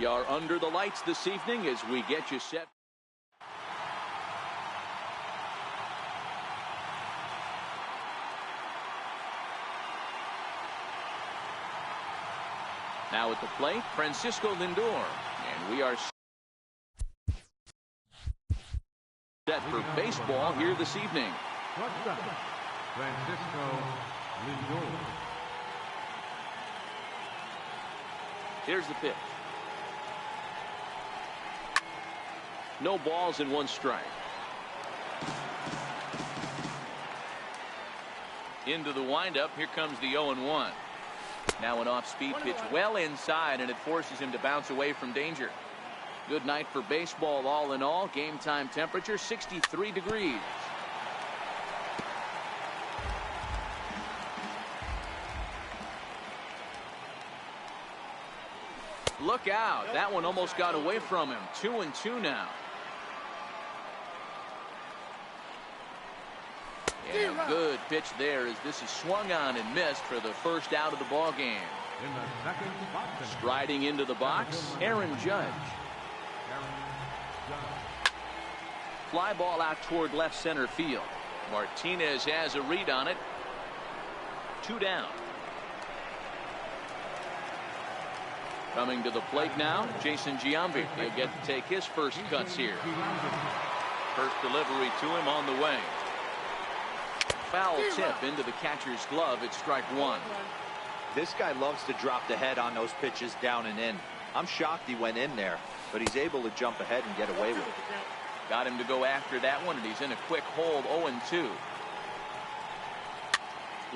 We are under the lights this evening as we get you set. Now at the plate, Francisco Lindor. And we are set for baseball here this evening. Francisco Lindor. Here's the pitch. No balls and one strike. Into the windup. Here comes the 0-1. Now an off-speed pitch well inside, and it forces him to bounce away from danger. Good night for baseball all in all. Game time temperature 63 degrees. Look out. That one almost got away from him. 2-2 now. Yeah, good pitch there as this is swung on and missed for the first out of the ball game. Striding into the box, Aaron Judge. Fly ball out toward left center field. Martinez has a read on it. 2 down. Coming to the plate now, Jason Giambi. He'll get to take his first cuts here. First delivery to him on the way. Foul tip into the catcher's glove. It's strike one. This guy loves to drop the head on those pitches down and in. I'm shocked he went in there, but he's able to jump ahead and get away with it. Got him to go after that one, and he's in a quick hold. 0-2.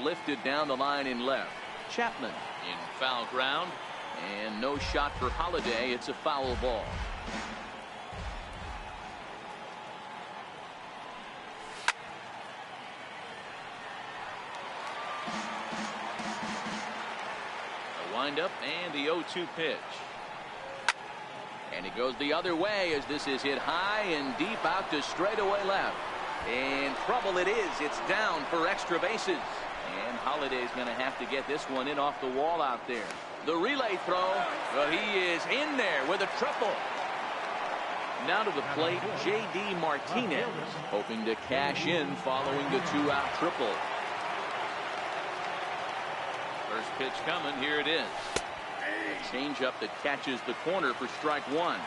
Lifted down the line in left. Chapman in foul ground. And no shot for Holiday. It's a foul ball. A windup and the 0-2 pitch. And it goes the other way as this is hit high and deep out to straightaway left. And trouble it is. It's down for extra bases. And Holiday's going to have to get this one in off the wall out there. The relay throw, well, he is in there with a triple. Now to the plate, J.D. Martinez, hoping to cash in following the 2-out triple. First pitch coming, here it is. A changeup that catches the corner for strike one.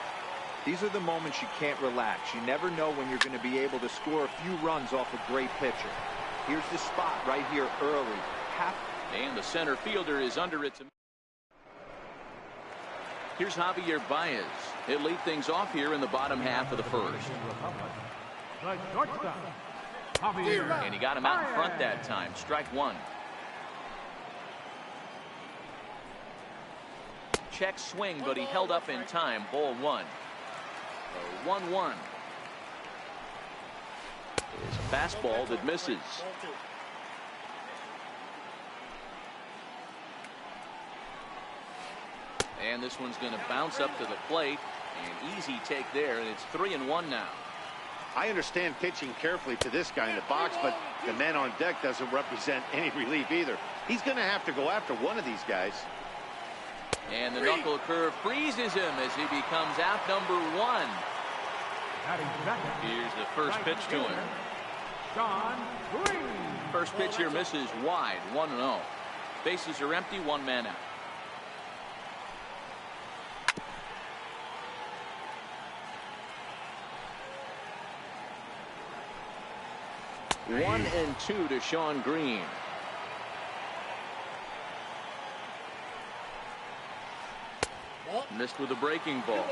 These are the moments you can't relax. You never know when you're going to be able to score a few runs off a great pitcher. Here's the spot right here early. And the center fielder is under it. Here's Javier Baez. He'll lead things off here in the bottom half of the first. And he got him out in front that time. Strike one. Check swing, but he held up in time. Ball one. 1-1. It's a fastball that misses. And this one's going to bounce up to the plate. An easy take there, and it's 3-1 now. I understand pitching carefully to this guy in the box, but the man on deck doesn't represent any relief either. He's going to have to go after one of these guys. And the knuckle curve freezes him as he becomes out number one. Here's the first pitch to him. First pitch here misses wide. 1-0. Bases are empty. One man out. One and two to Sean Green. Missed with a breaking ball.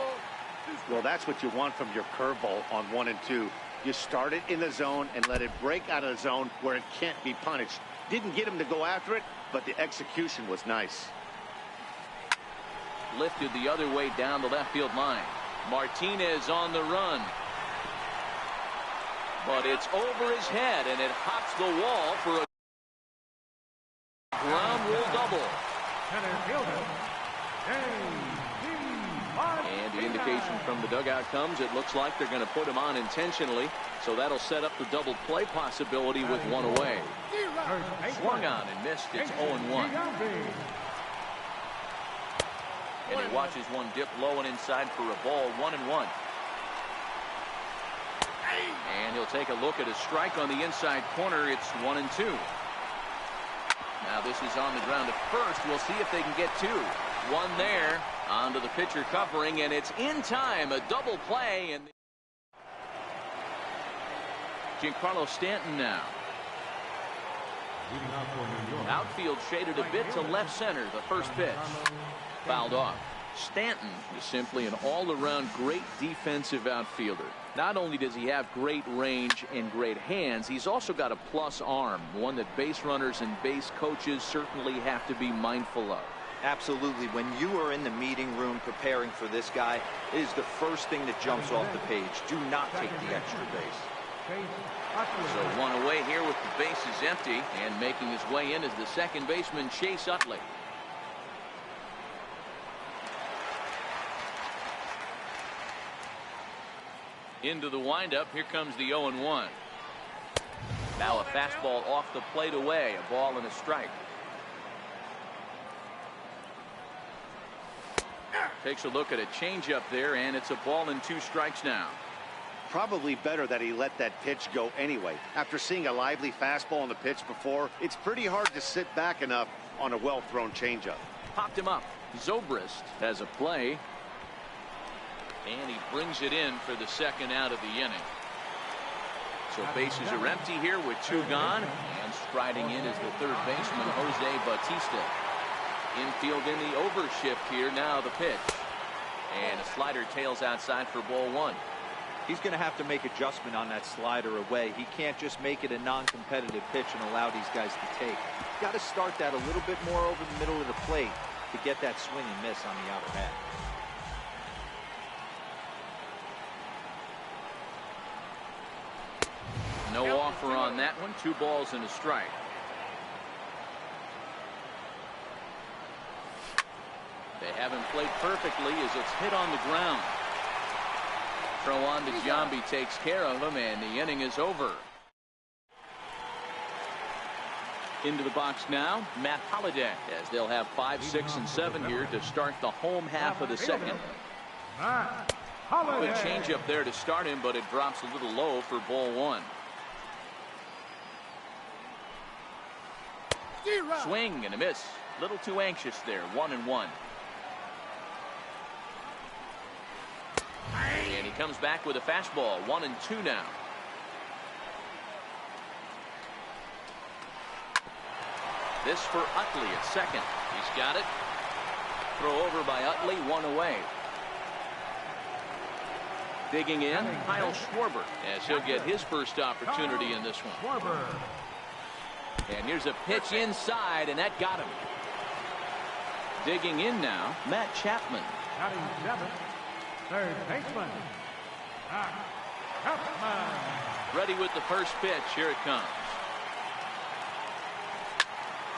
Well, that's what you want from your curveball on 1 and 2. You start it in the zone and let it break out of the zone where it can't be punished. Didn't get him to go after it, but the execution was nice. Lifted the other way down the left field line. Martinez on the run. But it's over his head, and it hops the wall for a ground rule double. And the indication from the dugout comes, it looks like they're going to put him on intentionally, so that'll set up the double play possibility with one away. Swung on and missed. It's 0-1. And he watches one dip low and inside for a ball, 1-1. And he'll take a look at a strike on the inside corner. It's 1-2. Now this is on the ground at first. We'll see if they can get two. One there onto the pitcher covering, and it's in time. A double play. And Giancarlo Stanton now. Outfield shaded a bit to left center. The first pitch fouled off. Stanton is simply an all-around great defensive outfielder. Not only does he have great range and great hands, he's also got a plus arm, one that base runners and base coaches certainly have to be mindful of. Absolutely. When you are in the meeting room preparing for this guy, it is the first thing that jumps off the page. Do not take the extra base. So one away here with the bases empty, and making his way in is the second baseman Chase Utley. Into the windup. Here comes the 0-1. Now a fastball off the plate away. A ball and a strike. Takes a look at a changeup there, and it's a ball and 2 strikes now. Probably better that he let that pitch go anyway. After seeing a lively fastball on the pitch before, it's pretty hard to sit back enough on a well-thrown changeup. Popped him up. Zobrist has a play. And he brings it in for the second out of the inning. So bases are empty here with 2 gone. And striding in is the third baseman, Jose Bautista. Infield in the overshift here. Now the pitch. And a slider tails outside for ball 1. He's going to have to make adjustment on that slider away. He can't just make it a non-competitive pitch and allow these guys to take. He's got to start that a little bit more over the middle of the plate to get that swing and miss on the outer half. No offer on that one. 2 balls and a strike. They haven't played perfectly as it's hit on the ground. Throw on to Giambi takes care of him, and the inning is over. Into the box now, Matt Holliday, as they'll have 5, 6, and 7 here to start the home half of the second. Good changeup there to start him, but it drops a little low for ball 1. Swing and a miss. Little too anxious there. 1-1. And he comes back with a fastball. 1-2 now. This for Utley at second. He's got it. Throw over by Utley. 1 away. Digging in, Kyle Schwarber, as he'll get his first opportunity in this one. And here's a pitch inside, and that got him. Digging in now, Matt Chapman. Batting 7, third baseman, Matt Chapman. Ready with the first pitch. Here it comes.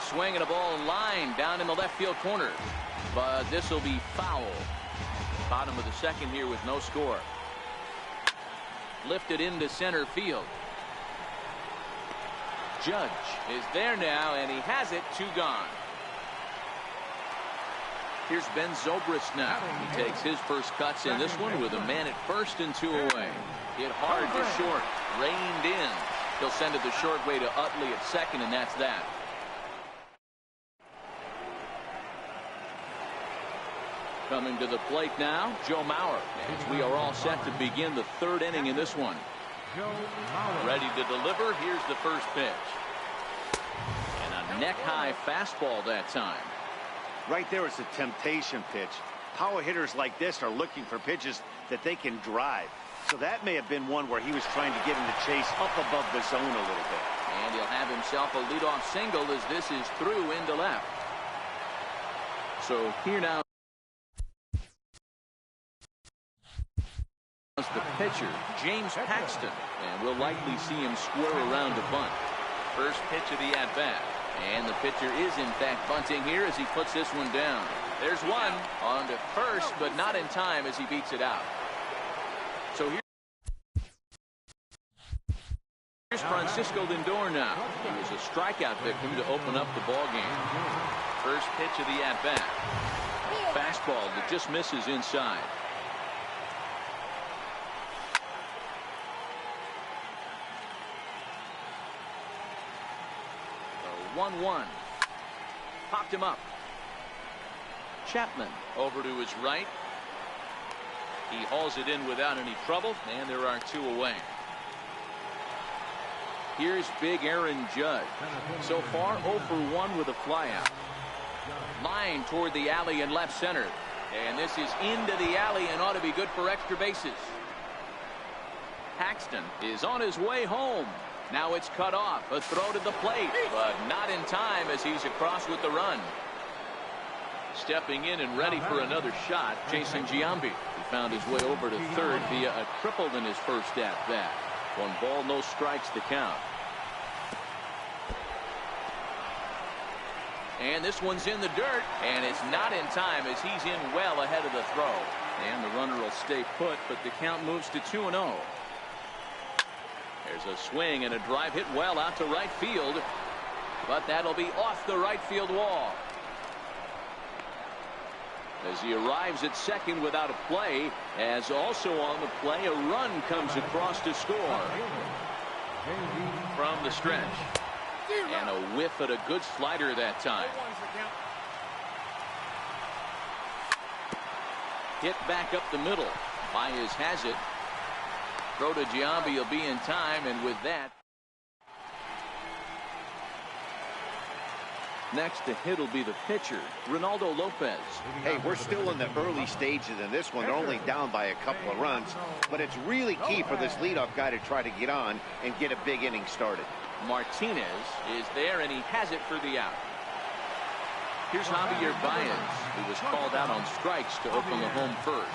Swing and a ball line down in the left field corner. But this will be foul. Bottom of the second here with no score. Lifted into center field. Judge is there now, and he has it. 2 gone. Here's Ben Zobrist now. He takes his first cuts in this one with a man at first and 2 away. Hit hard to short. Reined in. He'll send it the short way to Utley at second, and that's that. Coming to the plate now, Joe Mauer, as we are all set to begin the 3rd inning in this one. Ready to deliver. Here's the first pitch. And a neck-high fastball that time. Right there is a temptation pitch. Power hitters like this are looking for pitches that they can drive. So that may have been one where he was trying to get him to chase up above the zone a little bit. And he'll have himself a leadoff single as this is through into left. So here now the pitcher, James Paxton, and we'll likely see him square around to bunt. First pitch of the at-bat, and the pitcher is in fact bunting here as he puts this one down. There's one on to first, but not in time as he beats it out. So here's Francisco Lindor now. He was a strikeout victim to open up the ball game. First pitch of the at-bat. Fastball that just misses inside. The 1-1. Popped him up. Chapman over to his right. He hauls it in without any trouble, and there are 2 away. Here's big Aaron Judge. So far, 0 for 1 with a flyout. Line toward the alley in left center. And this is into the alley and ought to be good for extra bases. Paxton is on his way home. Now it's cut off. A throw to the plate, but not in time as he's across with the run. Stepping in and ready for another shot, Jason Giambi. He found his way over to third via a triple in his first at-bat. 1 ball, no strikes to count. And this one's in the dirt, and it's not in time as he's in well ahead of the throw. And the runner will stay put, but the count moves to 2-0. There's a swing and a drive hit well out to right field, but that'll be off the right field wall. As he arrives at second without a play, as also on the play, a run comes across to score. From the stretch. And a whiff at a good slider that time. Hit back up the middle. Baez has it. Throw to Giambi will be in time, and with that. Next to hit will be the pitcher, Ronaldo Lopez. Hey, we're still in the early stages in this one. They're only down by a couple of runs, but it's really key for this leadoff guy to try to get on and get a big inning started. Martinez is there, and he has it for the out. Here's Javier Baez, who was called out on strikes to open the home first.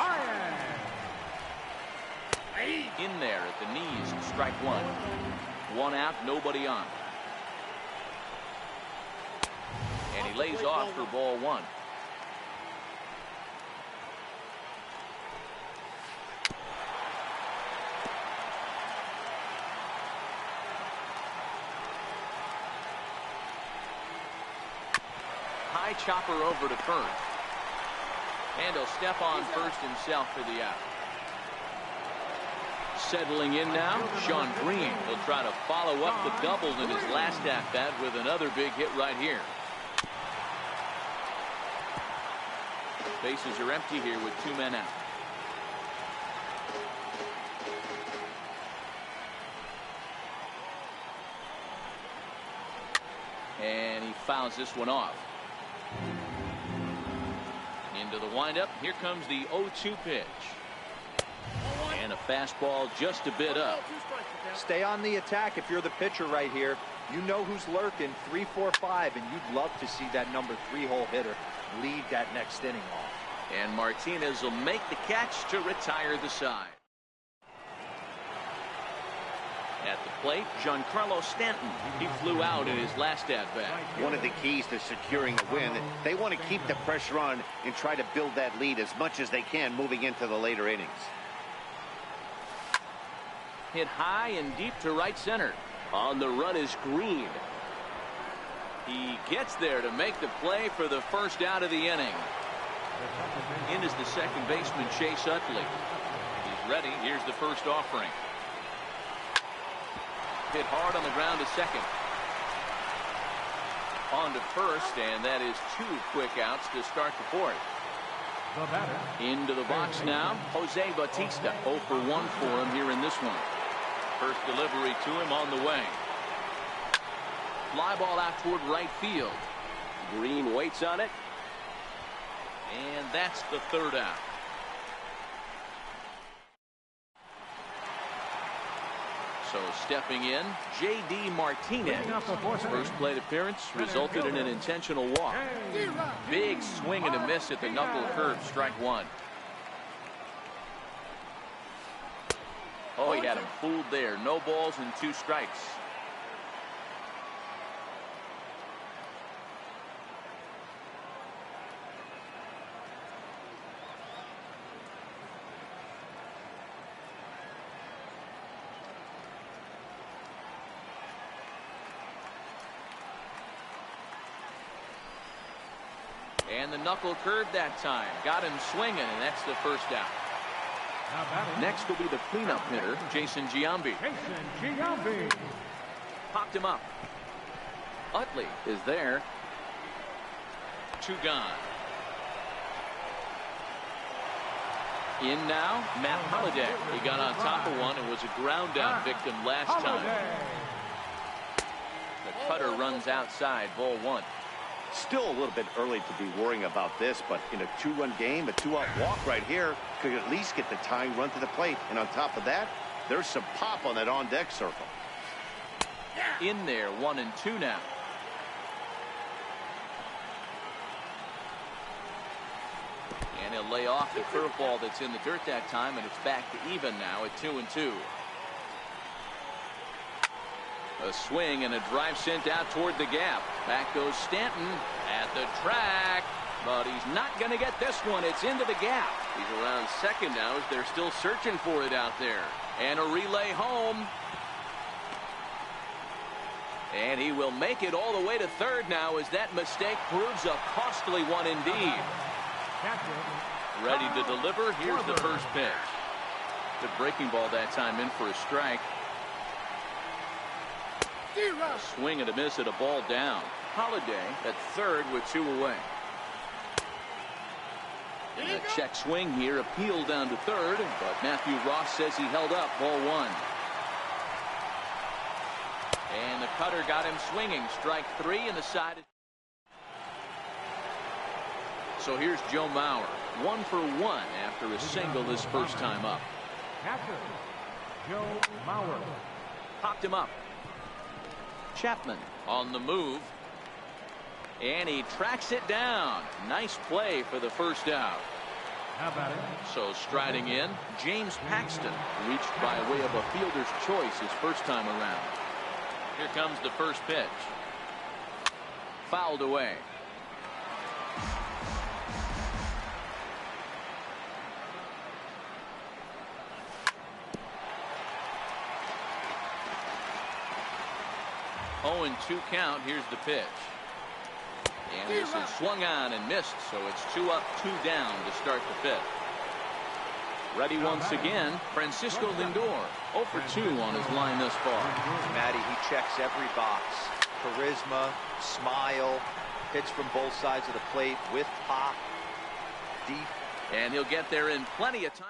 In there at the knees, strike 1. 1 out, nobody on. And he lays off for ball 1. High chopper over to first. And he'll step on first himself for the out. Settling in now, Sean Green will try to follow up the double in his last at-bat with another big hit right here. Bases are empty here with 2 men out. And he fouls this one off. Into the windup. Here comes the 0-2 pitch. And a fastball just a bit up. Stay on the attack if you're the pitcher right here. You know who's lurking, 3, 4, 5, and you'd love to see that number 3-hole hitter lead that next inning off. And Martinez will make the catch to retire the side. At the plate, Giancarlo Stanton. He flew out in his last at-bat. One of the keys to securing a win, they want to keep the pressure on and try to build that lead as much as they can moving into the later innings. Hit high and deep to right center. On the run is Green. He gets there to make the play for the first out of the inning. In is the second baseman, Chase Utley. He's ready. Here's the first offering. Hit hard on the ground to second. On to first, and that is 2 quick outs to start the fourth. Into the box now, Jose Bautista. 0 for 1 for him here in this one. First delivery to him on the way. Fly ball out toward right field. Green waits on it. And that's the third out. So stepping in, J.D. Martinez. His first plate appearance resulted in an intentional walk. Big swing and a miss at the knuckle curve, strike 1. Oh, he had him fooled there. No balls and 2 strikes. And the knuckle curve that time. Got him swinging, and that's the first out. Next will be the cleanup hitter, Jason Giambi. Jason Giambi. Popped him up. Utley is there. 2 gone. In now, Matt Holliday. He got on top of one and was a ground out victim last time. The cutter runs outside, ball 1. Still a little bit early to be worrying about this, but in a 2-run game, a 2-out walk right here could at least get the tying run to the plate. And on top of that, there's some pop on that on-deck circle. In there, 1-2 now. And he'll lay off the curveball that's in the dirt that time, and it's back to even now at 2-2. A swing and a drive sent out toward the gap. Back goes Stanton at the track, but he's not going to get this one. It's into the gap. He's around second now as they're still searching for it out there. And a relay home. And he will make it all the way to third now as that mistake proves a costly one indeed. Ready to deliver. Here's the first pitch. The breaking ball that time in for a strike. A swing and a miss at a ball down. Holliday at third with 2 away. And a check swing here, appealed down to third, but Matthew Ross says he held up, ball 1. And the cutter got him swinging, strike 3, and the side. So here's Joe Mauer, 1 for 1 after a single his first time up. Catcher, Joe Mauer. Popped him up. Chapman on the move. And he tracks it down. Nice play for the first out. How about it? So striding in, James Paxton reached by way of a fielder's choice his first time around. Here comes the first pitch. Fouled away. Oh, and 2 count. Here's the pitch. And this is swung on and missed, so it's 2 up, 2 down to start the 5th. Ready once again, Francisco Lindor, 0 for 2 on his line thus far. Matty, he checks every box. Charisma, smile, hits from both sides of the plate with pop, deep. And he'll get there in plenty of time.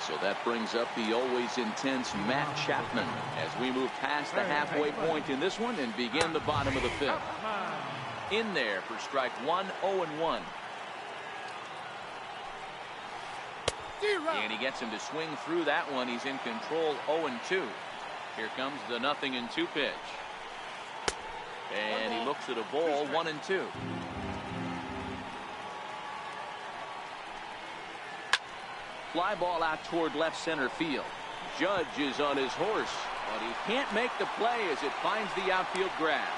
So that brings up the always intense Matt Chapman as we move past the halfway point in this one and begin the bottom of the 5th. In there for strike 1, 0-1. And he gets him to swing through that one. He's in control, 0-2. Here comes the 0-2 pitch. And he looks at a ball, 1-2. Fly ball out toward left center field. Judge is on his horse, but he can't make the play as it finds the outfield grass.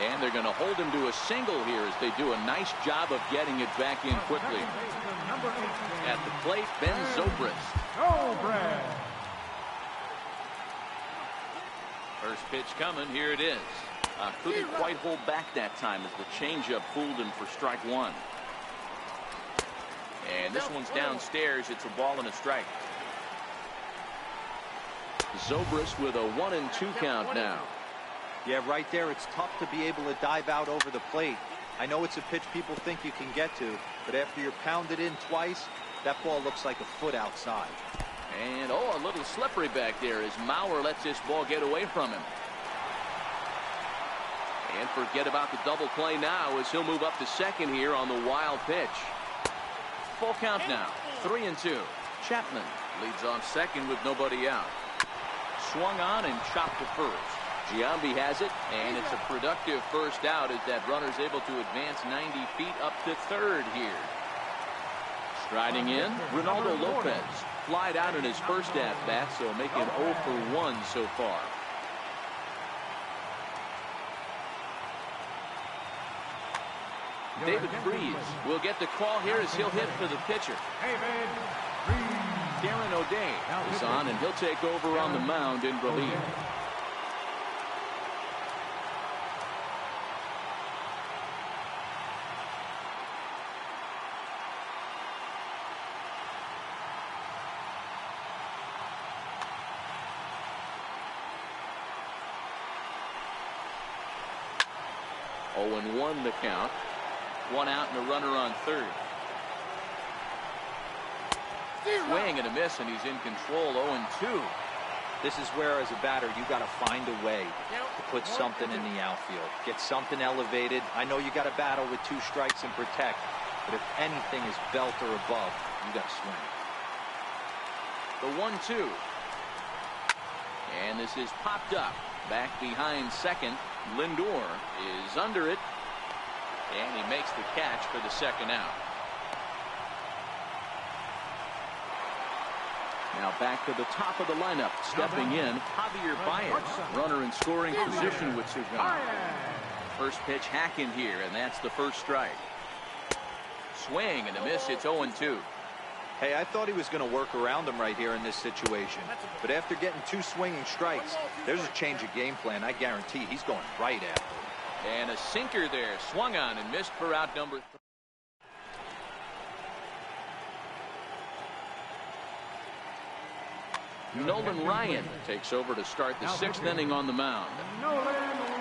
And they're going to hold him to a single here as they do a nice job of getting it back in quickly. At the plate, Ben Zobrist. First pitch coming. Here it is. Couldn't quite hold back that time as the changeup fooled him for strike 1. And this one's downstairs. It's a ball and a strike. Zobrist with a 1-2 count now. Yeah, right there, it's tough to be able to dive out over the plate. I know it's a pitch people think you can get to, but after you're pounded in twice, that ball looks like a foot outside. And, oh, a little slippery back there as Mauer lets this ball get away from him. And forget about the double play now as he'll move up to second here on the wild pitch. Full count now, 3-2. Chapman leads off second with nobody out. Swung on and chopped to first. Giambi has it, and it's a productive first out as that runner's able to advance 90 feet up to third here. Striding in, Ronaldo Lopez flied out in his first at-bat, so making 0 for 1 so far. David Freese will get the call here as he'll hit for the pitcher. Darren O'Day is on, and he'll take over on the mound in relief. 0-1 the count. One out and a runner on third. Swing and a miss, and he's in control. 0-2. This is where, as a batter, you got to find a way to put something in the outfield. Get something elevated. I know you got to battle with 2 strikes and protect, but if anything is belt or above, you got to swing. The 1-2. And this is popped up. Back behind second. Lindor is under it. And he makes the catch for the second out. Now back to the top of the lineup. Stepping in, Javier Baez. Runner in scoring position with Sugan. First pitch hack in here, and that's the first strike. Swing and a miss. It's 0-2. Hey, I thought he was going to work around him right here in this situation. But after getting 2 swinging strikes, there's a change of game plan. I guarantee he's going right after him. And a sinker there. Swung on and missed for out number 3. Nolan Ryan takes over to start the 6th inning on the mound. Nolan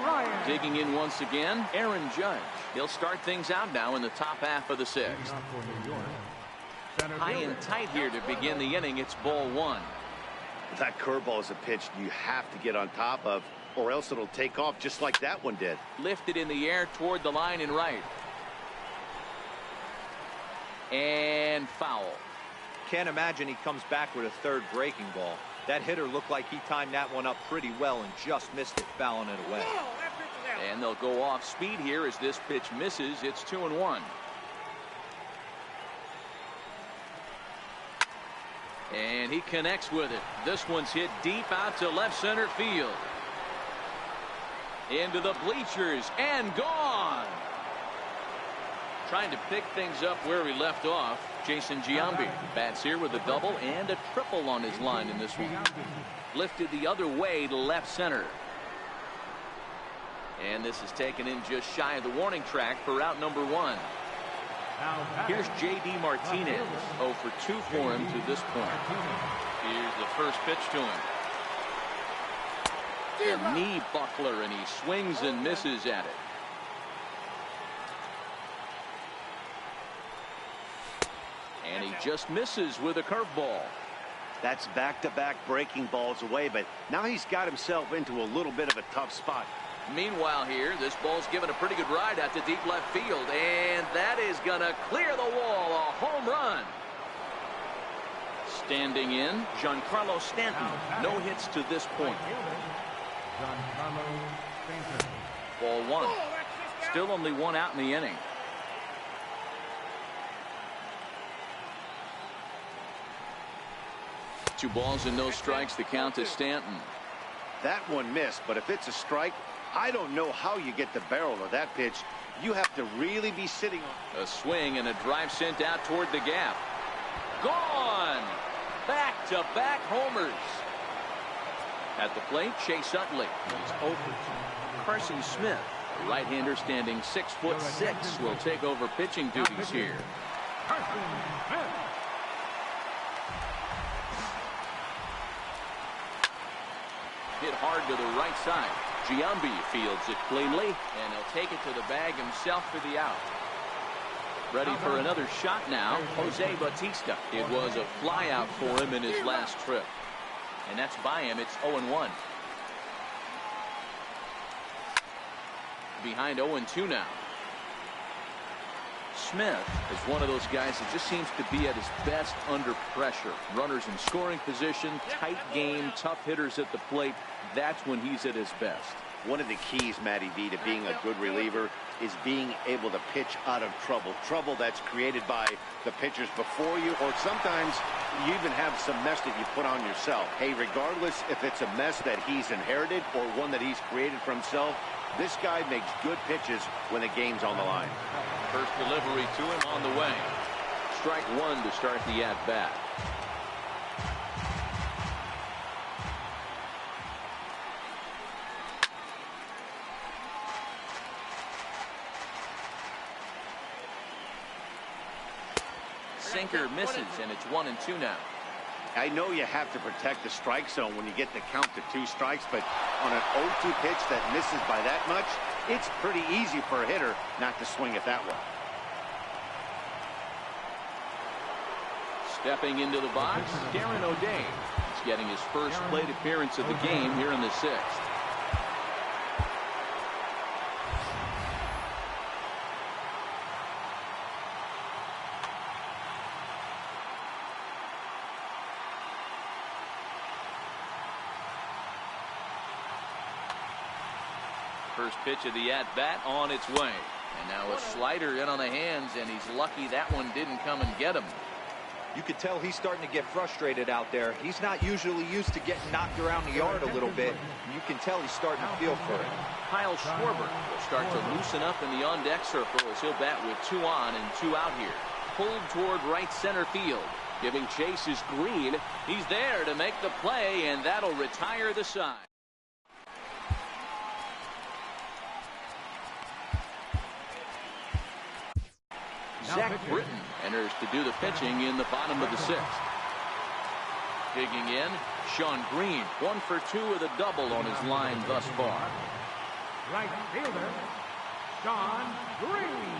Ryan. Digging in once again, Aaron Judge. He'll start things out now in the top half of the 6th. High and tight here to begin the inning. It's ball 1. That curveball is a pitch you have to get on top of, or else it'll take off just like that one did. Lifted in the air toward the line and right. And foul. Can't imagine he comes back with a 3rd breaking ball. That hitter looked like he timed that one up pretty well and just missed it, fouling it away. And they'll go off speed here as this pitch misses. It's 2-1. And he connects with it. This one's hit deep out to left center field. Into the bleachers and gone. Trying to pick things up where he left off. Jason Giambi bats here with a double and a triple on his line in this one. Lifted the other way to left center. And this is taken in just shy of the warning track for out number 1. Here's J.D. Martinez. 0 for 2 for him to this point. Here's the first pitch to him. A knee buckler, and he swings and misses at it. And he just misses with a curveball. That's back-to-back breaking balls away, but now he's got himself into a little bit of a tough spot. Meanwhile here, this ball's given a pretty good ride out to deep left field, and that is gonna clear the wall. A home run. Standing in, Giancarlo Stanton. No hits to this point. Ball 1. Still only 1 out in the inning. Two balls and no strikes. The count to Stanton. That one missed, but if it's a strike, I don't know how you get the barrel of that pitch. You have to really be sitting on. A swing and a drive sent out toward the gap. Gone! Back-to-back homers. At the plate, Chase Utley. He's over. Carson Smith, a right-hander standing 6'6", will take over pitching duties here. Hit hard to the right side. Giambi fields it cleanly, and he'll take it to the bag himself for the out. Ready for another shot now, Jose Bautista. It was a fly out for him in his last trip. And that's by him. It's 0-1. Behind 0-2 now. Smith is one of those guys that just seems to be at his best under pressure. Runners in scoring position, tight game, tough hitters at the plate. That's when he's at his best. One of the keys, Matty V, to being a good reliever is being able to pitch out of trouble. Trouble that's created by the pitchers before you, or sometimes you even have some mess that you put on yourself. Hey, regardless if it's a mess that he's inherited or one that he's created for himself, this guy makes good pitches when the game's on the line. First delivery to him on the way. Strike 1 to start the at-bat. Sinker misses, and it's 1-2 now. I know you have to protect the strike zone when you get the count to 2 strikes, but on an 0-2 pitch that misses by that much, it's pretty easy for a hitter not to swing it that way. Stepping into the box, Darren O'Day. He's getting his first plate appearance of the game here in the 6th. First pitch of the at-bat on its way. And now a slider in on the hands, and he's lucky that one didn't come and get him. You could tell he's starting to get frustrated out there. He's not usually used to getting knocked around the yard a little bit. And you can tell he's starting to feel for it. Kyle Schwarber will start to loosen up in the on-deck circle as he'll bat with 2 on and 2 out here. Pulled toward right center field. Giving chase is Green. He's there to make the play, and that'll retire the side. Zach Britton enters to do the pitching in the bottom of the 6th. Digging in, Sean Green, 1 for 2 with a double on his line thus far. Right fielder, Sean Green.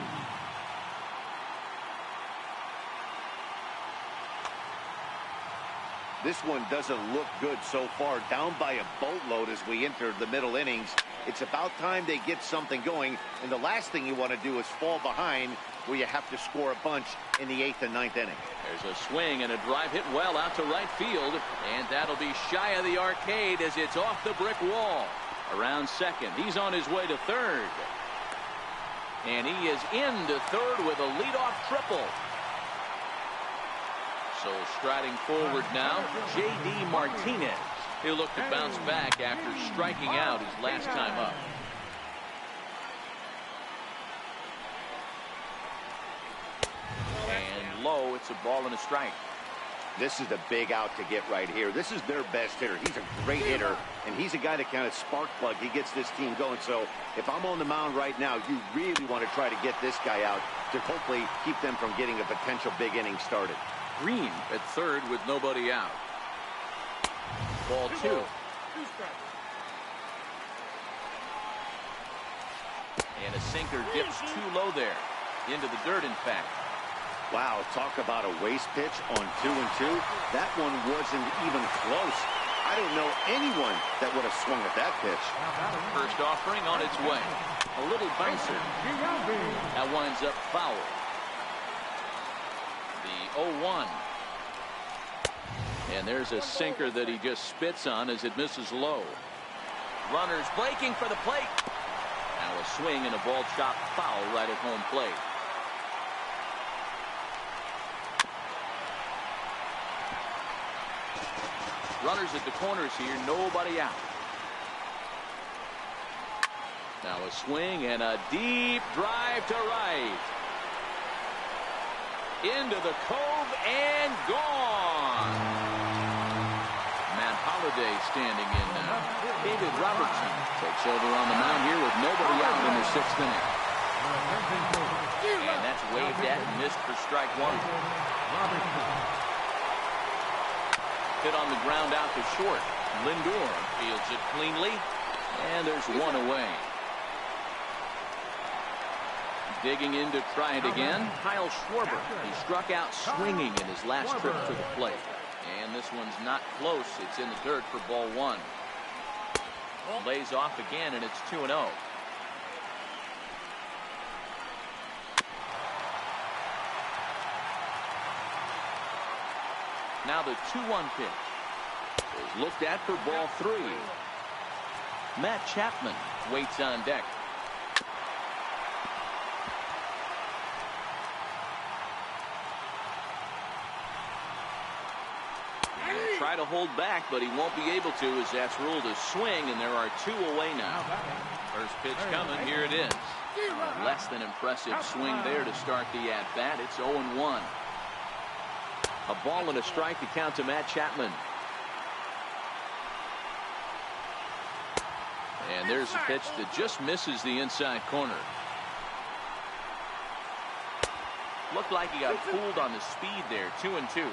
This one doesn't look good so far. Down by a boatload as we enter the middle innings. It's about time they get something going, and the last thing you want to do is fall behind where you have to score a bunch in the 8th and 9th inning. There's a swing and a drive hit well out to right field, and that'll be shy of the arcade as it's off the brick wall. Around second, he's on his way to third. And he is into third with a leadoff triple. So striding forward now, J.D. Martinez. He'll look to bounce back after striking out his last time up. And low, it's a ball and a strike. This is the big out to get right here. This is their best hitter. He's a great hitter, and he's a guy that kind of spark plug. He gets this team going. So if I'm on the mound right now, you really want to try to get this guy out to hopefully keep them from getting a potential big inning started. Green at third with nobody out. Ball 2. And a sinker dips too low there. Into the dirt, in fact. Wow, talk about a waste pitch on 2-2. That one wasn't even close. I don't know anyone that would have swung at that pitch. First offering on its way. A little bouncer. That winds up foul. The 0-1. And there's a sinker that he just spits on as it misses low. Runners breaking for the plate. Now a swing and a ball chopped foul right at home plate. Runners at the corners here, nobody out. Now a swing and a deep drive to right. Into the cove and gone. Matt Holliday standing in now. David Robertson takes over on the mound here with nobody out in the 6th inning. And that's waved at and missed for strike 1. Hit on the ground out to short. Lindor fields it cleanly, and there's one away. Digging in to try it again, Kyle Schwarber. He struck out swinging in his last trip to the plate. And this one's not close. It's in the dirt for ball 1. Lays off again, and it's 2-0. Now the 2-1 pitch is looked at for ball 3. Matt Chapman waits on deck. Try to hold back, but he won't be able to as that's ruled a swing, and there are 2 away now. First pitch coming, here it is. Less than impressive swing there to start the at-bat. It's 0-1. A ball and a strike to count to Matt Chapman. And there's a pitch that just misses the inside corner. Looked like he got fooled on the speed there. 2-2.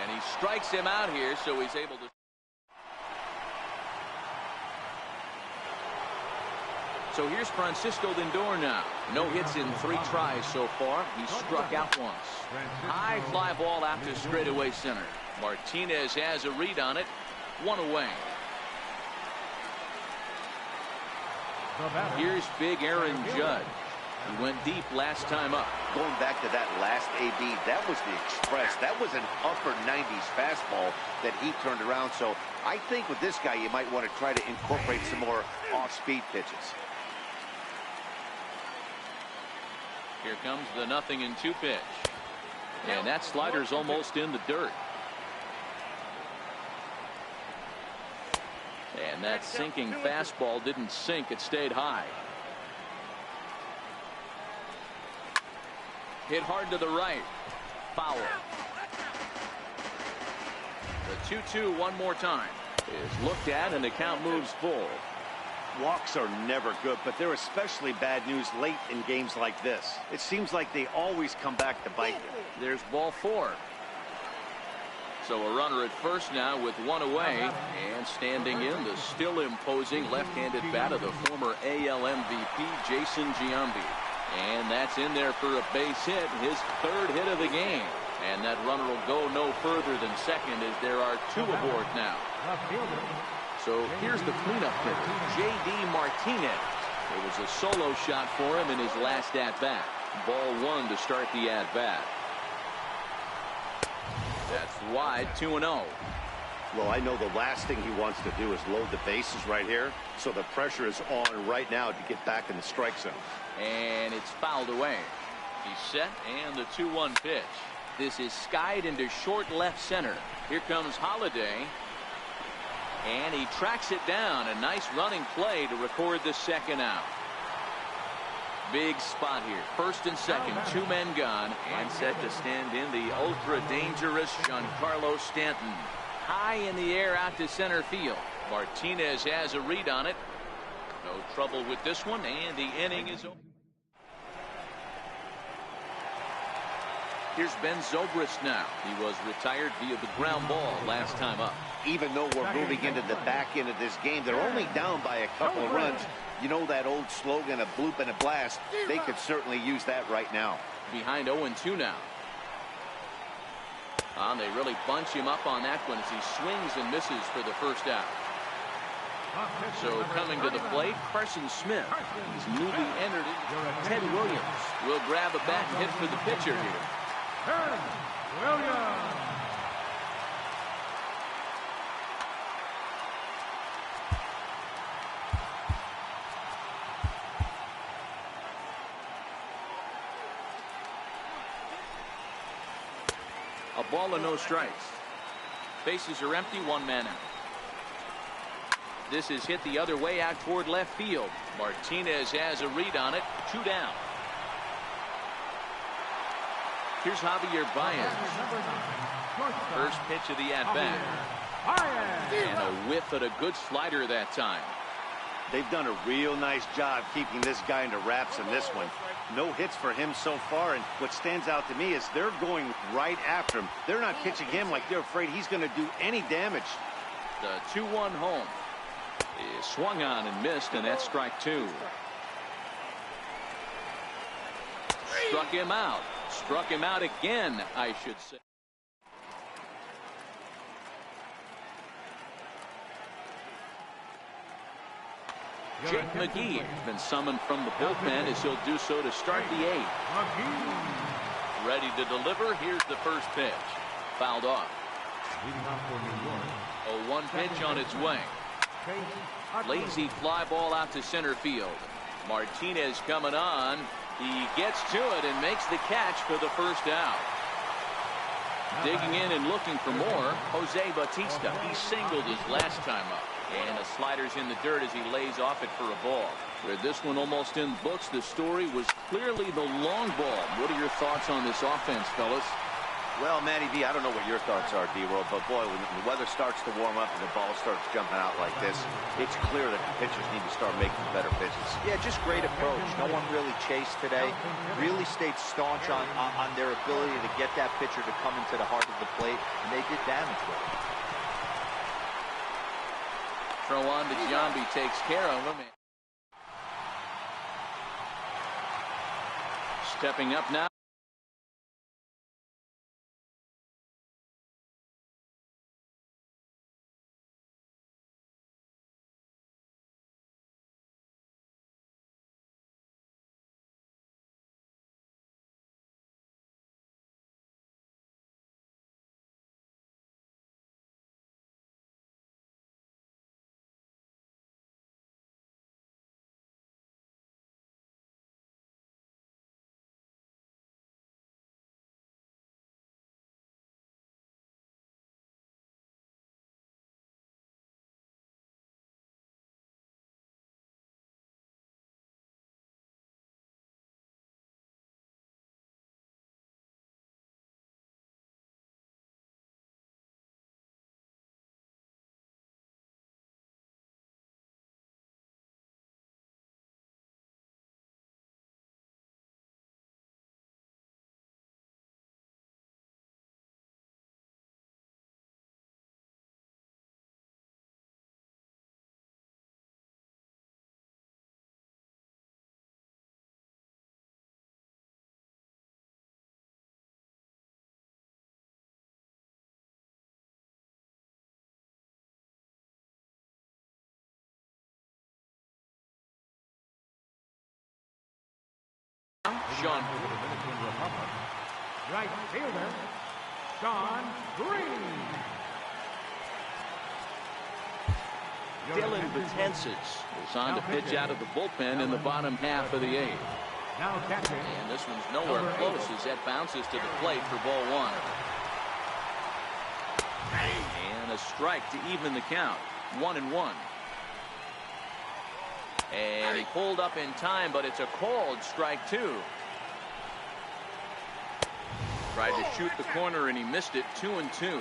And he strikes him out here, so he's able to. So here's Francisco Lindor now. No hits in 3 tries so far. He struck out once. High fly ball out to straightaway center. Martinez has a read on it. 1 away. Here's big Aaron Judge. He went deep last time up. Going back to that last AB, that was the express. That was an upper 90s fastball that he turned around. So I think with this guy, you might want to try to incorporate some more off-speed pitches. Here comes the 0-2 pitch. And that slider's almost in the dirt. And that sinking fastball didn't sink. It stayed high. Hit hard to the right. Foul. The 2-2 one more time is looked at, and the count moves full. Walks are never good, but they're especially bad news late in games like this. It seems like they always come back to bite you. There's ball 4. So a runner at first now with 1 away, and standing in the still imposing left-handed bat of the former AL MVP Jason Giambi. And that's in there for a base hit, his 3rd hit of the game. And that runner will go no further than second as there are 2 aboard now. So here's the cleanup hitter, J.D. Martinez. It was a solo shot for him in his last at-bat. Ball 1 to start the at-bat. That's wide, 2-0. Well, I know the last thing he wants to do is load the bases right here. So the pressure is on right now to get back in the strike zone. And it's fouled away. He's set, and the 2-1 pitch. This is skied into short left center. Here comes Holiday. And he tracks it down. A nice running play to record the 2nd out. Big spot here. 1st and 2nd, 2 men gone, and set to stand in the ultra-dangerous Giancarlo Stanton. High in the air out to center field. Martinez has a read on it. No trouble with this one, and the inning is over. Here's Ben Zobrist now. He was retired via the ground ball last time up. Even though we're moving into the back end of this game, they're only down by a couple of runs. You know that old slogan, a bloop and a blast? They could certainly use that right now. Behind 0-2 now. They really bunch him up on that one as he swings and misses for the 1st out. So coming to the plate, Carson Smith. He's newly entered it. Ted Williams will grab a bat and hit for the pitcher here. Ted Williams. A ball and no strikes. Bases are empty, 1 man out. This is hit the other way out toward left field. Martinez has a read on it. 2 down. Here's Javier Baez. First pitch of the at-bat. And a whiff at a good slider that time. They've done a real nice job keeping this guy into wraps in this one. No hits for him so far, and what stands out to me is they're going right after him. They're not pitching him like they're afraid he's going to do any damage. The 2-1 home is swung on and missed, and that's strike 2. Struck him out. Struck him out again, I should say. Jake McGee has been summoned from the bullpen as he'll do so to start the 8th. Ready to deliver. Here's the first pitch. Fouled off. 0-1 pitch on its way. Lazy fly ball out to center field. Martinez coming on. He gets to it and makes the catch for the 1st out. Digging in and looking for more, Jose Bautista. He singled his last time up. And the slider's in the dirt as he lays off it for a ball. With this one almost in books, the story was clearly the long ball. What are your thoughts on this offense, fellas? Well, Matty V, I don't know what your thoughts are, D-Roll, but boy, when the weather starts to warm up and the ball starts jumping out like this, it's clear that the pitchers need to start making better pitches. Yeah, just great approach. No one really chased today. Really stayed staunch on their ability to get that pitcher to come into the heart of the plate, and they did damage with it. Throw on to Giambi, takes care of him. Stepping up now. Sean. Right fielder, Sean Green. Dylan Betances is on to pitch out of the bullpen in the bottom half of the eighth. Now catching. And this one's nowhere close as that bounces to the plate for ball one. And a strike to even the count. 1-1. And he pulled up in time, but it's a called strike two. Tried to shoot the corner and he missed it. 2-2.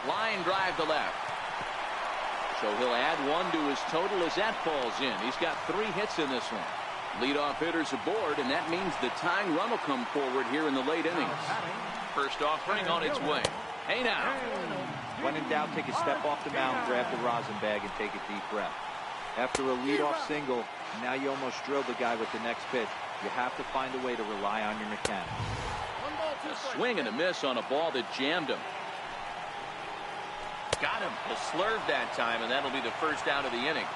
Line drive to left. So he'll add one to his total as that falls in. He's got 3 hits in this one. Leadoff hitters aboard, and that means the tying run will come forward here in the late innings. First offering on its way. Hey now. When in doubt, take a step off the mound, grab the rosin bag, and take a deep breath. After a leadoff single, now you almost drilled the guy with the next pitch. You have to find a way to rely on your mechanics. A swing and a miss on a ball that jammed him. Got him. A slurve that time, and that'll be the first out of the inning.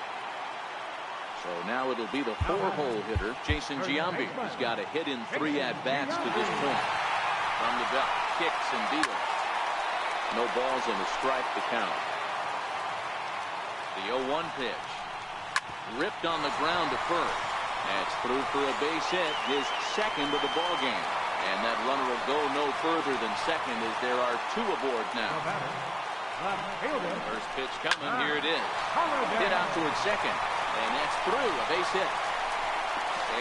So now it'll be the 4-hole hitter, Jason Giambi. He's got a hit in 3 at-bats to this point. From the belt, kicks and deals. No balls and a strike to count. The 0-1 pitch. Ripped on the ground to first. That's through for a base hit, his second of the ball game. And that runner will go no further than second as there are 2 aboard now. First pitch coming, here it is. Hit out towards second, and that's through, a base hit.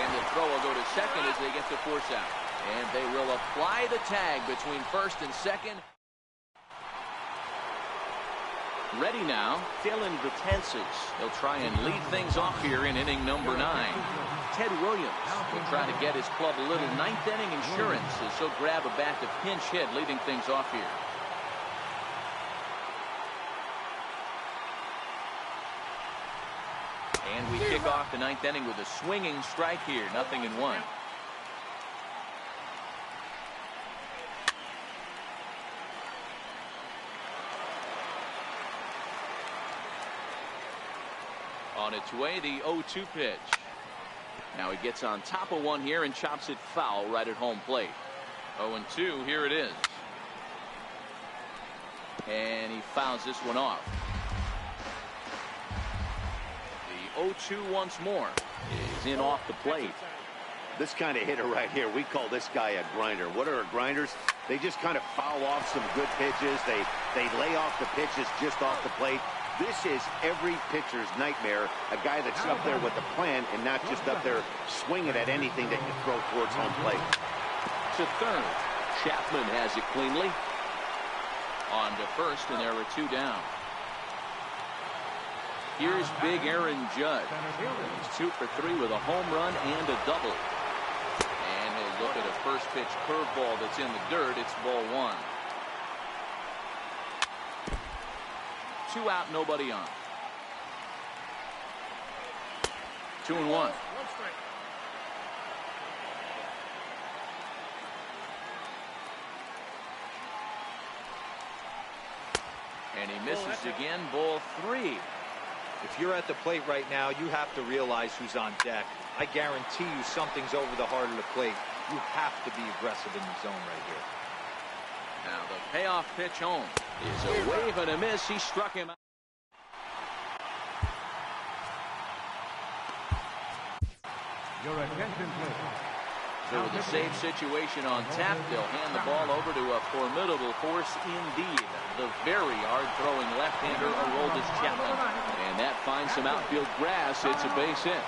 And the throw will go to second as they get the force out. And they will apply the tag between first and second. Ready now, Dylan Betances. He'll try and lead things off here in inning number 9. Ted Williams will try to get his club a little 9th inning insurance as he'll grab a bat to pinch hit, leading things off here. And we kick off the 9th inning with a swinging strike here, 0-1. On its way, the 0-2 pitch. Now he gets on top of one here and chops it foul right at home plate. 0-2, here it is. And he fouls this one off. The 0-2 once more is in off the plate. This kind of hitter right here, we call this guy a grinder. What are grinders? They just kind of foul off some good pitches. They lay off the pitches just off the plate. This is every pitcher's nightmare, a guy that's up there with a plan and not just up there swinging at anything that you throw towards home plate. to third. Chapman has it cleanly. On to first, and there are 2 down. Here's big Aaron Judge. He's 2 for 3 with a home run and a double. And he'll look at a first pitch curveball that's in the dirt. It's ball 1. 2 out, nobody on. 2-1. And he misses again, ball 3. If you're at the plate right now, you have to realize who's on deck. I guarantee you something's over the heart of the plate. You have to be aggressive in the zone right here. Now the payoff pitch home is a wave and a miss. He struck him out. Your attention, please. So with a safe situation on tap, they'll hand the ball over to a formidable force indeed. The very hard-throwing left-hander, Aroldis Chapman. And that finds some outfield grass. It's a base hit.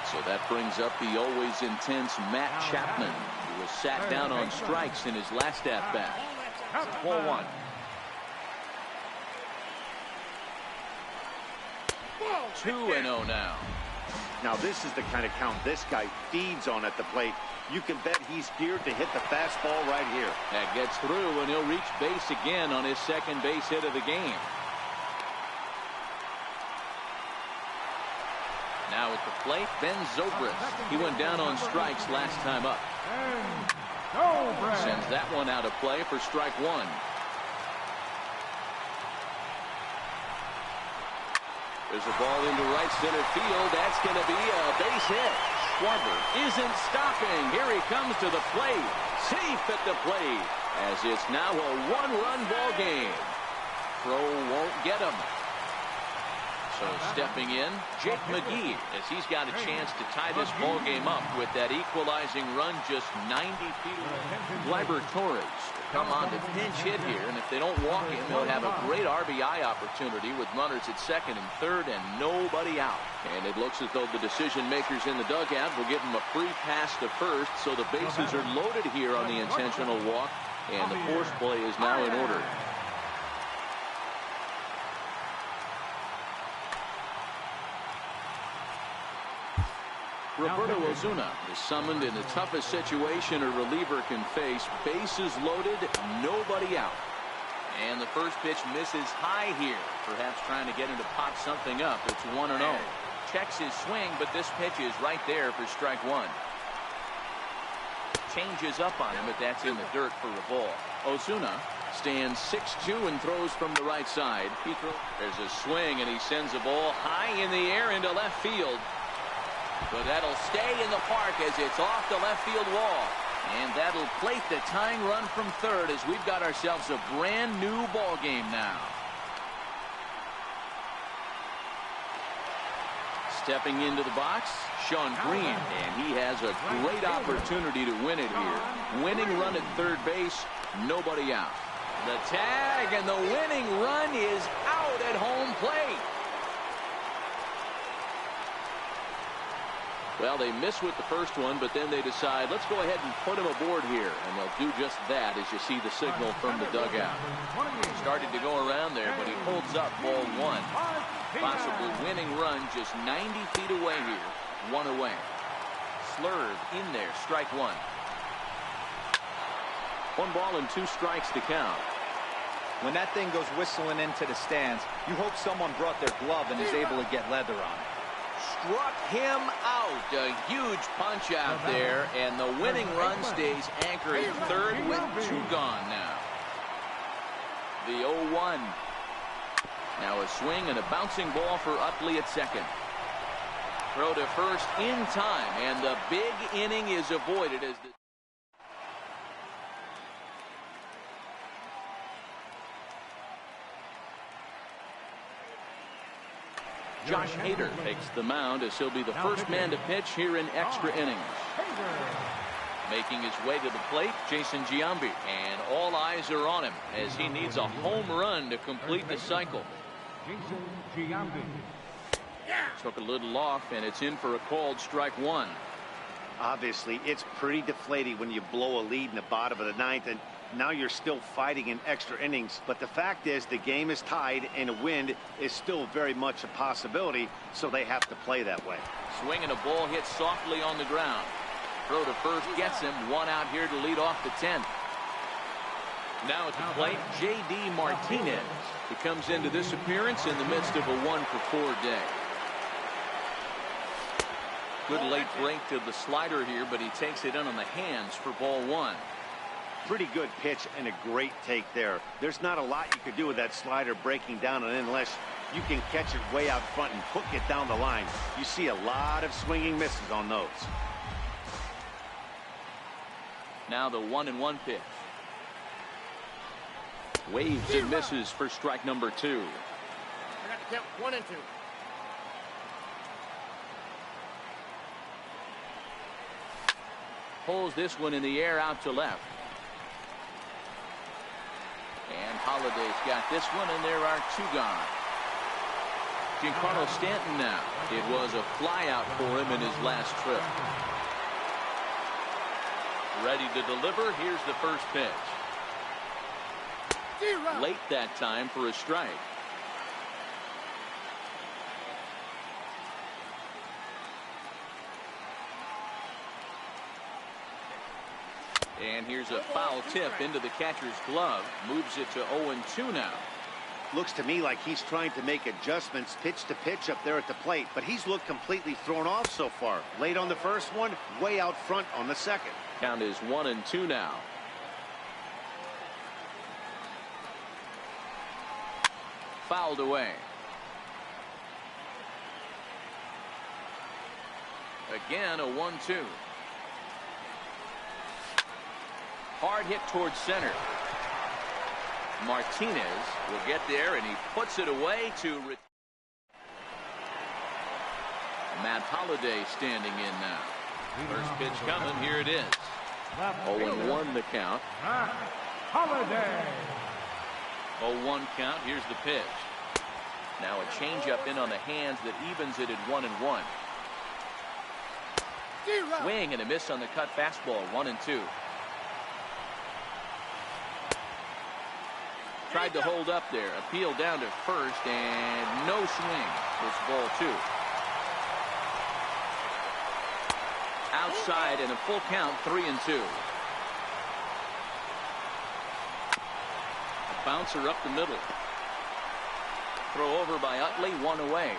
So that brings up the always intense Matt Chapman, who was sat down on strikes in his last at-bat. Ball 1. Two and 0 now. Now this is the kind of count this guy feeds on at the plate. You can bet he's geared to hit the fastball right here. That gets through, and he'll reach base again on his second base hit of the game. Now at the plate, Ben Zobrist. He went down on strikes last time up. Sends that one out of play for strike 1. There's a ball into right center field. That's going to be a base hit. Schwarber isn't stopping. Here he comes to the plate. Safe at the plate, as it's now a 1-run ball game. Throw won't get him. So stepping in, Jake McGee, as he's got a chance to tie this ball game up with that equalizing run just 90 feet away. Gleyber Torres come on to pinch hit here, and if they don't walk him, they'll have a great RBI opportunity with runners at second and third and nobody out. And it looks as though the decision makers in the dugout will give him a free pass to first, so the bases are loaded here on the intentional walk, and the force play is now in order. Roberto Osuna is summoned in the toughest situation a reliever can face. Bases loaded, nobody out. And the first pitch misses high here, perhaps trying to get him to pop something up. It's 1-0. Checks his swing, but this pitch is right there for strike 1. Changes up on him, but that's in the dirt for a ball. Osuna stands 6'2" and throws from the right side. There's a swing, and he sends a ball high in the air into left field. But that'll stay in the park as it's off the left field wall. And that'll plate the tying run from third as we've got ourselves a brand new ball game now. Stepping into the box, Sean Green, and he has a great opportunity to win it here. Winning run at third base, nobody out. The tag, and the winning run is out at home plate. Well, they miss with the first one, but then they decide, let's go ahead and put him aboard here. And they'll do just that as you see the signal from the dugout. Started to go around there, but he holds up ball 1. Possible winning run just 90 feet away here. 1 away. Slurve in there, strike 1. 1 ball and 2 strikes to count. When that thing goes whistling into the stands, you hope someone brought their glove and is able to get leather on it. Struck him out. A huge punch out there, and the winning run stays anchored at third with 2 gone now. The 0-1. Now a swing and a bouncing ball for Utley at second. Throw to first in time, and the big inning is avoided as the Josh Hader takes the mound as he'll be the first man to pitch here in extra innings. Making his way to the plate, Jason Giambi, and all eyes are on him as he needs a home run to complete the cycle. Jason Giambi. Took a little off, and it's in for a called strike 1. Obviously, it's pretty deflating when you blow a lead in the bottom of the ninth, and now you're still fighting in extra innings. But the fact is, the game is tied, and a win is still very much a possibility, so they have to play that way. Swing and a ball hit softly on the ground. Throw to first gets him. One out here to lead off the 10th. Now at the plate, J.D. Martinez. He comes into this appearance in the midst of a 1-for-4 day. Good late break to the slider here, but he takes it in on the hands for ball 1. Pretty good pitch and a great take there. There's not a lot you could do with that slider breaking down and in unless you can catch it way out front and hook it down the line. You see a lot of swinging misses on those. Now the 1-1 pitch. Waves and misses for strike number 2. I got to count 1 and 2. Pulls this one in the air out to left. And Holliday's got this one, and there are 2 gone. Giancarlo Stanton now. It was a flyout for him in his last trip. Ready to deliver. Here's the first pitch. Late that time for a strike. And here's a foul tip into the catcher's glove. Moves it to 0-2 now. Looks to me like he's trying to make adjustments pitch to pitch up there at the plate, but he's looked completely thrown off so far. Late on the first one, way out front on the second. Count is 1-2 now. Fouled away. Again, a 1-2. Hard hit towards center. Martinez will get there, and he puts it away to Matt Holliday standing in now. First pitch coming. Here it is. 0-1 the count. Holiday. 0-1 count. Here's the pitch. Now a changeup in on the hands that evens it at 1-1. Swing and a miss on the cut fastball. 1-2. Tried to hold up there. Appeal down to first, and no swing. It's ball 2. Outside and a full count. 3-2. A bouncer up the middle. Throw over by Utley. 1 away.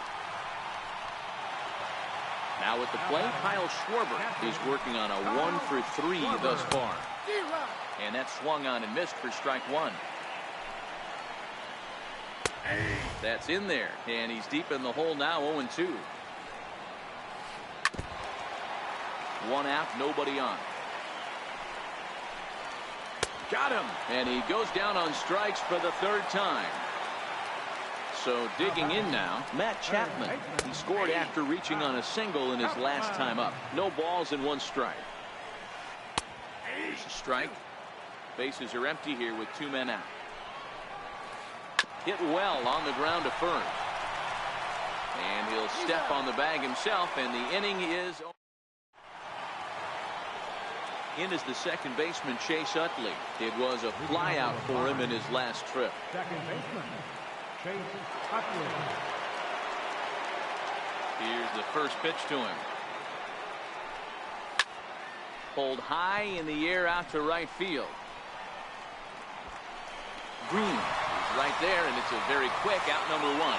Now at the plate, Kyle Schwarber is working on a 1-for-3 thus far. And that swung on and missed for strike 1. That's in there, and he's deep in the hole now. 0-2. 1 out, nobody on. Got him, and he goes down on strikes for the 3rd time. So digging in now, Matt Chapman. He scored after reaching on a single in his last time up. No balls and 1 strike. There's a strike. Bases are empty here with 2 men out. Hit well on the ground to first. And he'll step on the bag himself, and the inning is in as the second baseman, Chase Utley. It was a flyout for him in his last trip. Second baseman, Chase Utley. Here's the first pitch to him. Pulled high in the air out to right field. Green is right there, and it's a very quick out, number 1.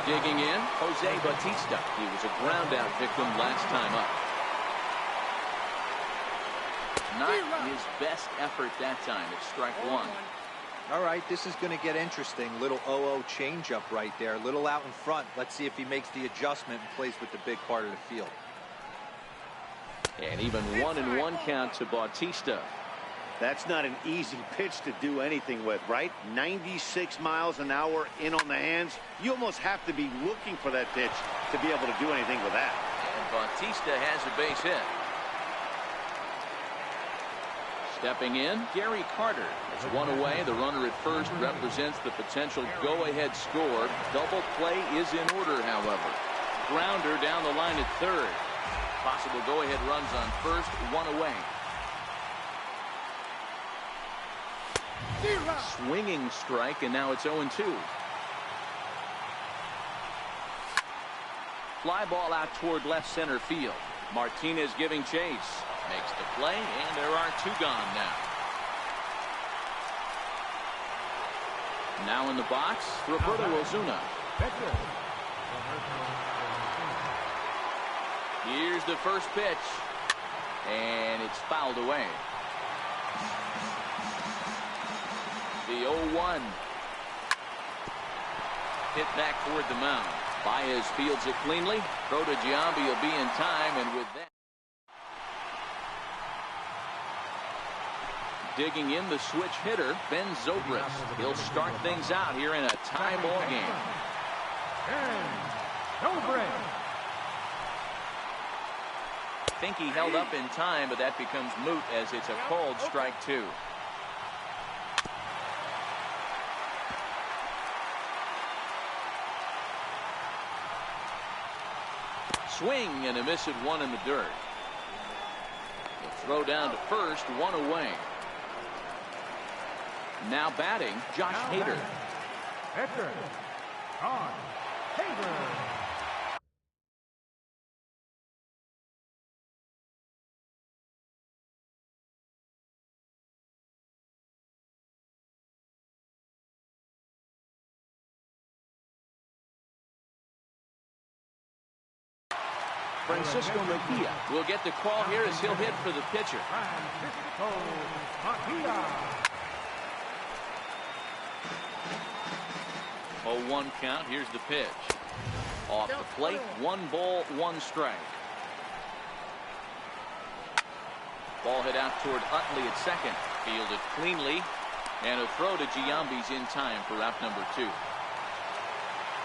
Digging in, Jose Bautista. He was a ground out victim last time up. Not his best effort that time. It's strike 1. All right, this is going to get interesting. Little 0-0 changeup right there. Little out in front. Let's see if he makes the adjustment and plays with the big part of the field. And even 1-1 count to Bautista. That's not an easy pitch to do anything with, right? 96 miles an hour in on the hands. You almost have to be looking for that pitch to be able to do anything with that. And Bautista has a base hit. Stepping in, Gary Carter. It's 1 away. The runner at first represents the potential go-ahead score. Double play is in order, however. Grounder down the line at third. Possible go-ahead runs on first, one away. Swinging strike, and now it's 0-2. Fly ball out toward left center field. Martinez giving chase. Makes the play, and there are 2 gone now. Now in the box, Roberto Ozuna. Here's the first pitch, and it's fouled away. The 0-1. Hit back toward the mound. Baez fields it cleanly. Throw to Giambi will be in time, and with that. Digging in the switch hitter, Ben Zobrist. He'll start things out here in a tie ball game. I think he held up in time, but that becomes moot as it's a called strike 2. Swing and a miss at 1 in the dirt. The throw down to first, 1 away. Now batting, Josh Hader. Francisco Mejia will get the call here as he'll hit for the pitcher. 0-1 count. Here's the pitch. Off the plate, 1 ball, 1 strike. Ball hit out toward Utley at second. Fielded cleanly. And a throw to Giambi's in time for out number 2.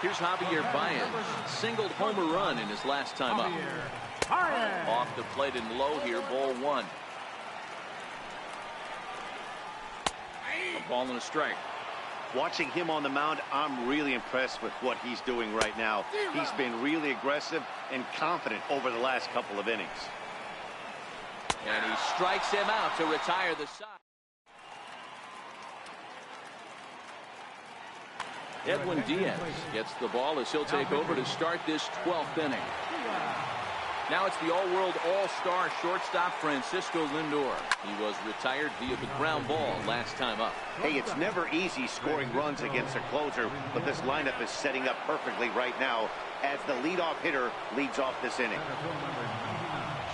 Here's Javier Baez. Singled homer run in his last time up. Off the plate and low here, ball 1. A ball and a strike. Watching him on the mound, I'm really impressed with what he's doing right now. He's been really aggressive and confident over the last couple of innings. And he strikes him out to retire the side. Edwin Diaz gets the ball as he'll take over to start this 12th inning. Now it's the all-world all-star shortstop Francisco Lindor. He was retired via the ground ball last time up. Hey, it's never easy scoring runs against a closer, but this lineup is setting up perfectly right now as the leadoff hitter leads off this inning.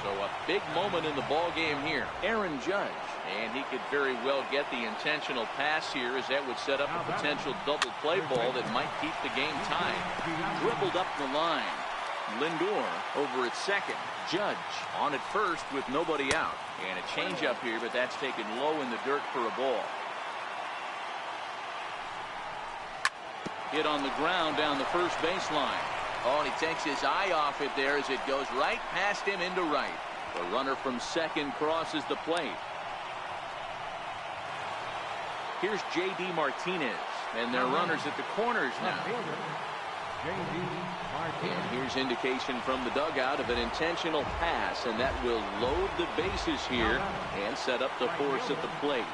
So a big moment in the ball game here. Aaron Judge. And he could very well get the intentional pass here, as that would set up a potential double play ball that might keep the game tied. Dribbled up the line. Lindor over at second. Judge on at first with nobody out. And a changeup here, but that's taken low in the dirt for a ball. Hit on the ground down the first baseline. Oh, and he takes his eye off it there as it goes right past him into right. The runner from second crosses the plate. Here's J.D. Martinez, and their runners at the corners now. And here's indication from the dugout of an intentional pass, and that will load the bases here and set up the force at the plate.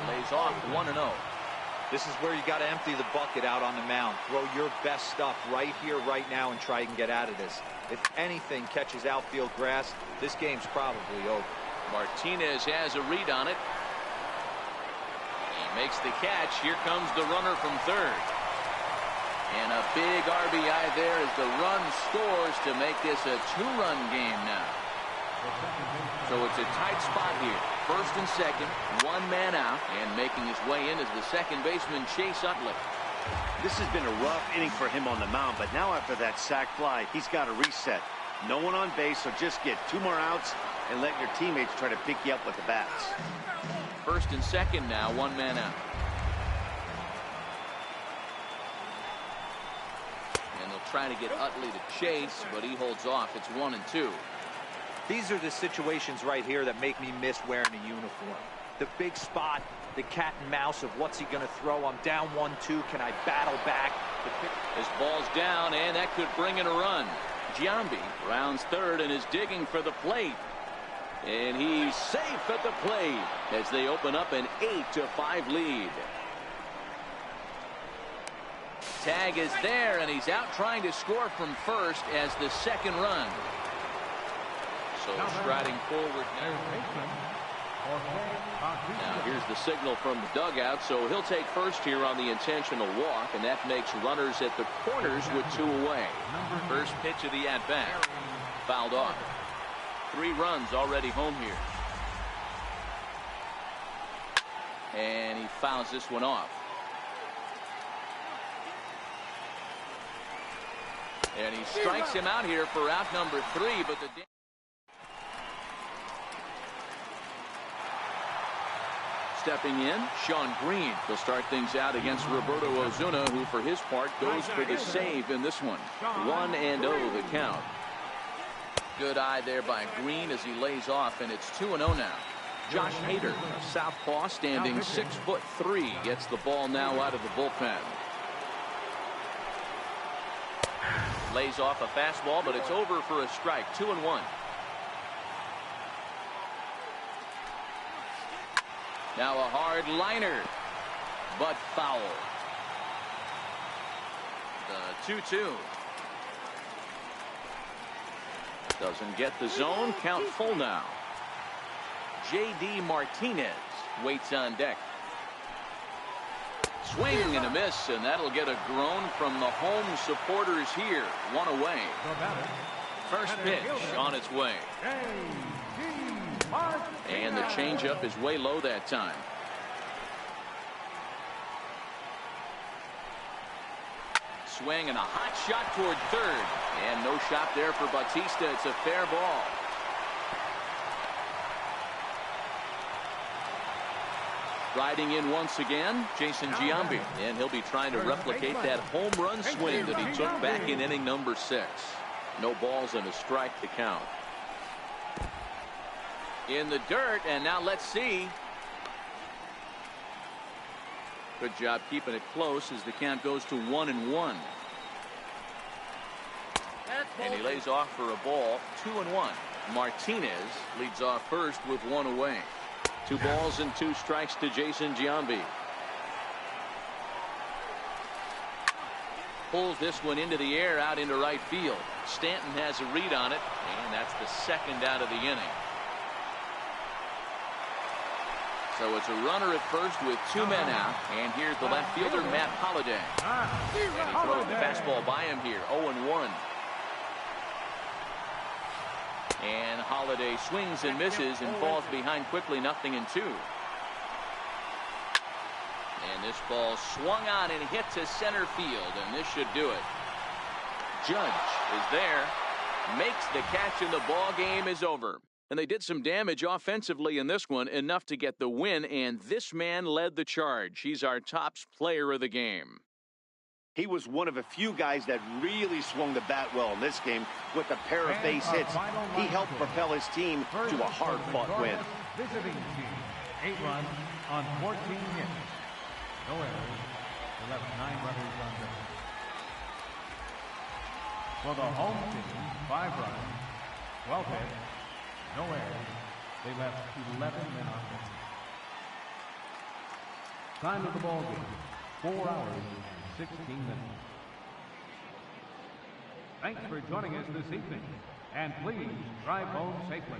Lays off 1-0. This is where you got to empty the bucket out on the mound. Throw your best stuff right here, right now, and try and get out of this. If anything catches outfield grass, this game's probably over. Martinez has a read on it. He makes the catch. Here comes the runner from third. And a big RBI there as the run scores to make this a 2-run game now. So it's a tight spot here. First and second, 1 man out, and making his way in is the second baseman, Chase Utley. This has been a rough inning for him on the mound, but now after that sac fly, he's got to reset. No one on base, so just get 2 more outs and let your teammates try to pick you up with the bats. First and second now, 1 man out. And they'll try to get Utley to chase, but he holds off. It's 1-2. These are the situations right here that make me miss wearing a uniform. The big spot, the cat and mouse of what's he going to throw. I'm down 1-2. Can I battle back? His ball's down, and that could bring in a run. Giambi rounds third and is digging for the plate. And he's safe at the plate as they open up an 8-5 lead. Tag is there, and he's out trying to score from first as the second run. So striding forward now here's the signal from the dugout, so he'll take first here on the intentional walk, and that makes runners at the corners with 2 away. First pitch of the at-bat fouled off. 3 runs already home here. And he fouls this one off. And he strikes him out here for out number 3, but the stepping in, Sean Green will start things out against Roberto Ozuna, who for his part goes for the save in this one. 1-0 the count. Good eye there by Green as he lays off, and it's 2-0 now. Josh Hader, a southpaw, standing 6'3", gets the ball now out of the bullpen. Lays off a fastball, but it's over for a strike. 2-1. Now a hard liner, but foul. The 2-2. Doesn't get the zone. Count full now. J.D. Martinez waits on deck. Swing and a miss, and that'll get a groan from the home supporters here. 1 away. First pitch on its way. And the changeup is way low that time. Swing and a hot shot toward third. And no shot there for Bautista. It's a fair ball. Riding in once again, Jason Giambi. And he'll be trying to replicate that home run swing that he took back in inning number 6. No balls and a strike to count. In the dirt, and now let's see. Good job keeping it close as the count goes to 1-1. And he lays off for a ball. 2-1. Martinez leads off first with 1 away. 2 balls and 2 strikes to Jason Giambi. Pulls this one into the air out into right field. Stanton has a read on it, and that's the second out of the inning. So it's a runner at first with 2 men out. And here's the left fielder, Matt Holliday. And he throws the fastball by him here. 0-1. And Holliday swings and misses and falls behind quickly, 0-2. And this ball swung on and hit to center field. And this should do it. Judge is there. Makes the catch, and the ball game is over. And they did some damage offensively in this one, enough to get the win, and this man led the charge. He's our top player of the game. He was one of a few guys that really swung the bat well in this game with a pair of base hits. He helped propel his team to a hard-fought win. Visiting team, 8 runs on 14 hits. No errors. They left 9 runners on base. For the home team, 5 runs, 12 hits. No errors. They left 11 men on base. Time of the ball game, 4 hours and 16 minutes. Thanks for joining us this evening, and please drive home safely.